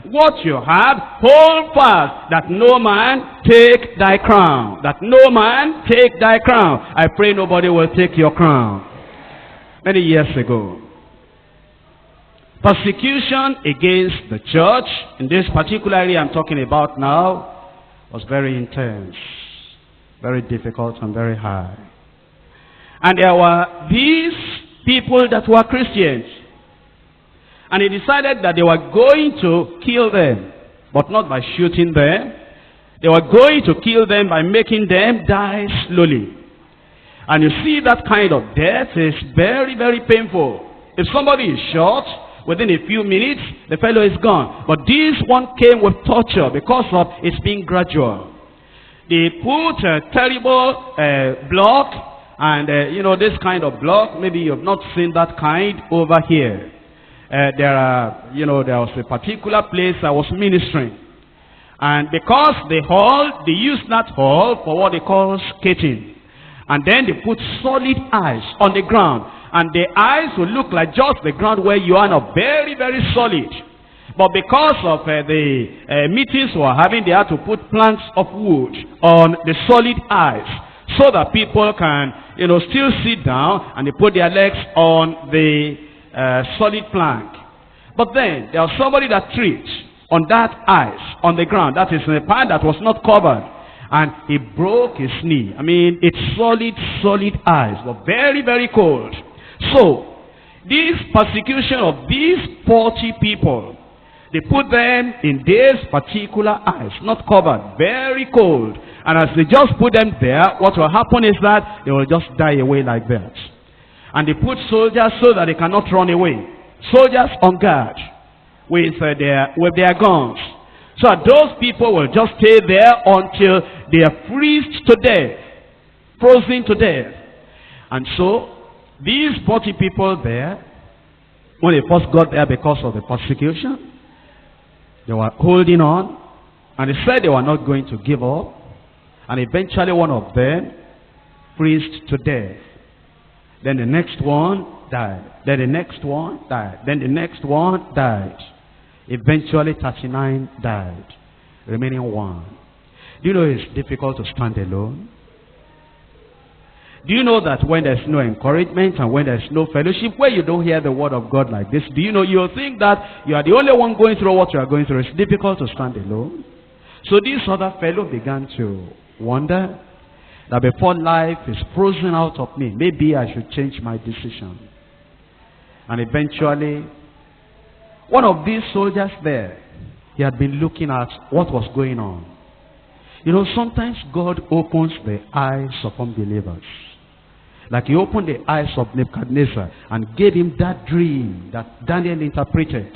what you have, hold fast, that no man take thy crown. That no man take thy crown. I pray nobody will take your crown. Many years ago, persecution against the church, in this particular area I'm talking about now, was very intense, very difficult and very high. And there were these people that were Christians. And he decided that they were going to kill them, but not by shooting them. They were going to kill them by making them die slowly. And you see, that kind of death is very, very painful. If somebody is shot, within a few minutes, the fellow is gone. But this one came with torture because of its being gradual. They put a terrible block, and you know, this kind of block, maybe you have not seen that kind over here. There was a particular place I was ministering. And because they used that hall for what they call skating. And then they put solid ice on the ground. And the ice will look like just the ground where you are now, very, very solid. But because of the meetings we were having, they had to put planks of wood on the solid ice, so that people can, still sit down, and they put their legs on the solid plank. But then there was somebody that tripped on that ice on the ground, that is in a part that was not covered, and he broke his knee. I mean, it's solid ice, but very, very cold. So this persecution of these 40 people, they put them in this particular ice, not covered, very cold. And as they just put them there, what will happen is that they will just die away like that. And they put soldiers so that they cannot run away. Soldiers on guard with their guns. So that those people will just stay there until they are freezed to death, frozen to death. And so these 40 people there, when they first got there because of the persecution, they were holding on, and they said they were not going to give up. And eventually one of them freezed to death. Then the next one died. Then the next one died. Then the next one died. Eventually 39 died, remaining one. Do you know it's difficult to stand alone? Do you know that when there's no encouragement and when there's no fellowship, where you don't hear the word of God like this, do you know, you'll think that you are the only one going through what you are going through. It's difficult to stand alone. So this other fellow began to wonder that before life is frozen out of me, maybe I should change my decision. And eventually, one of these soldiers there, he had been looking at what was going on. Sometimes God opens the eyes of unbelievers. Like he opened the eyes of Nebuchadnezzar and gave him that dream that Daniel interpreted.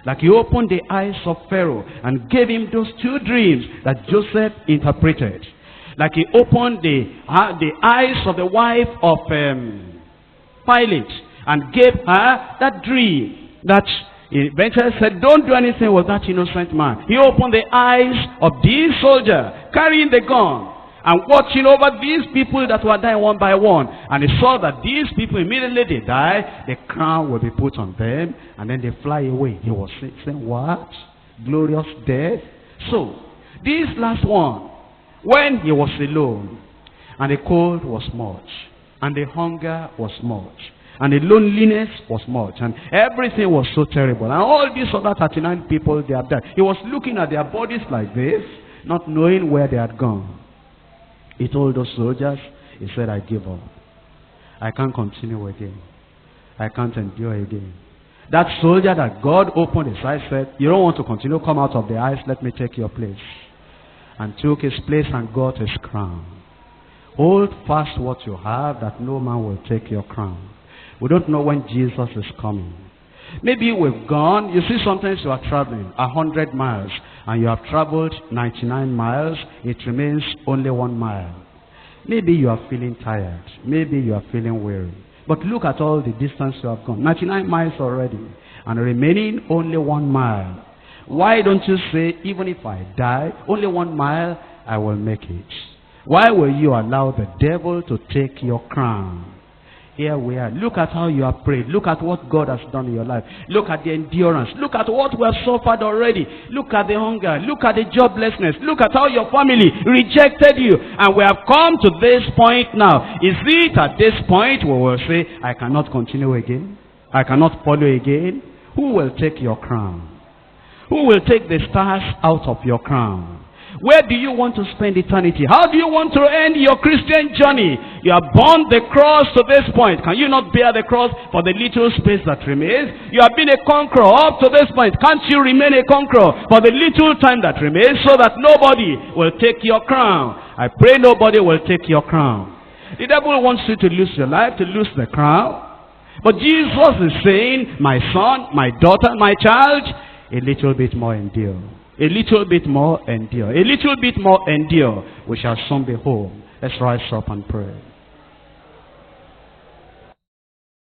Like he opened the eyes of Pharaoh and gave him those two dreams that Joseph interpreted. Like he opened the eyes of the wife of Pilate and gave her that dream that he eventually said, don't do anything with that innocent man. He opened the eyes of this soldier carrying the gun and watching over these people that were dying one by one. And he saw that these people, immediately they die, the crown will be put on them, and then they fly away. He was saying, what? Glorious death? So, this last one, when he was alone, and the cold was much, and the hunger was much, and the loneliness was much, and everything was so terrible, and all these other 39 people, they have died. He was looking at their bodies like this, not knowing where they had gone. He told those soldiers, he said, I give up. I can't continue again. I can't endure again. That soldier that God opened his eyes said, you don't want to continue, come out of the ice, let me take your place. And took his place and got his crown. Hold fast what you have, that no man will take your crown. We don't know when Jesus is coming. Maybe we've gone, you see, sometimes you are traveling 100 miles and you have traveled 99 miles, it remains only 1 mile. Maybe you are feeling tired, maybe you are feeling weary. But look at all the distance you have gone, 99 miles already, and remaining only 1 mile. Why don't you say, even if I die, only 1 mile, I will make it? Why will you allow the devil to take your crown? Here we are. Look at how you have prayed. Look at what God has done in your life. Look at the endurance. Look at what we have suffered already. Look at the hunger. Look at the joblessness. Look at how your family rejected you. And we have come to this point now. Is it at this point where we'll say, I cannot continue again? I cannot follow again? Who will take your crown? Who will take the stars out of your crown? Where do you want to spend eternity? How do you want to end your Christian journey? You have borne the cross to this point. Can you not bear the cross for the little space that remains? You have been a conqueror up to this point. Can't you remain a conqueror for the little time that remains, so that nobody will take your crown? I pray nobody will take your crown. The devil wants you to lose your life, to lose the crown. But Jesus is saying, my son, my daughter, my child, a little bit more endure. A little bit more endure. A little bit more endure. We shall soon be home. Let's rise up and pray.